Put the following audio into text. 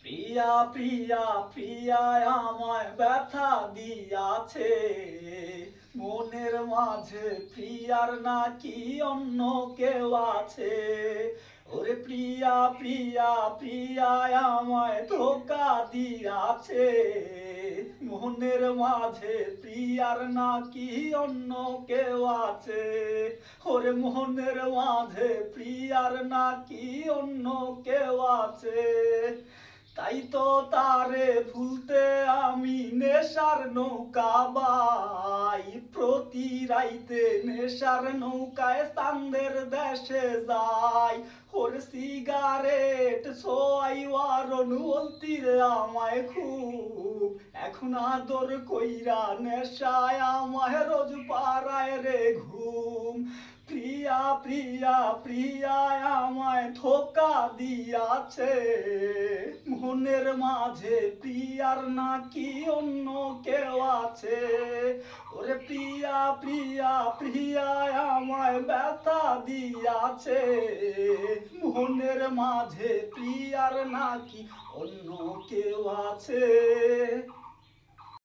প্রিয়া প্রিয়া প্রিয়া আমায় ব্যথা দিয়াছে, মনের মাঝে প্রিয়ার নাকি অন্য কেউ আছে। ওরে প্রিয়া প্রিয়া প্রিয়া আমায় ধোঁকা দিয়াছে, মনের মাঝে প্রিয়ার নাকি অন্য কেউ আছে। ওরে মনের মাঝে প্রিয়ার নাকি অন্য কেউ আছে। তাই তো তারে ভুলতে আমি নেশার নৌকা বাই, প্রতি রাইতে নেশার নৌকায় চাঁদের দেশে যাই। ওর সিগারেট ছোয়াই ওয়ারন বলতি রে আমায় খুব, এখন আদর কইরা নেশায় আমায় রোজ পাড়ায় রে ঘুম। প্রিয়া প্রিয়া প্রিয়া আমায় ধোঁকা দিয়াছে, মনের মাঝে প্রিয়ার নাকি অন্য কেউ আছে। ওরে প্রিয়া প্রিয়া প্রিয়া আমায় ব্যথা দিয়াছে, মনের মাঝে প্রিয়ার নাকি অন্য কেউ আছে।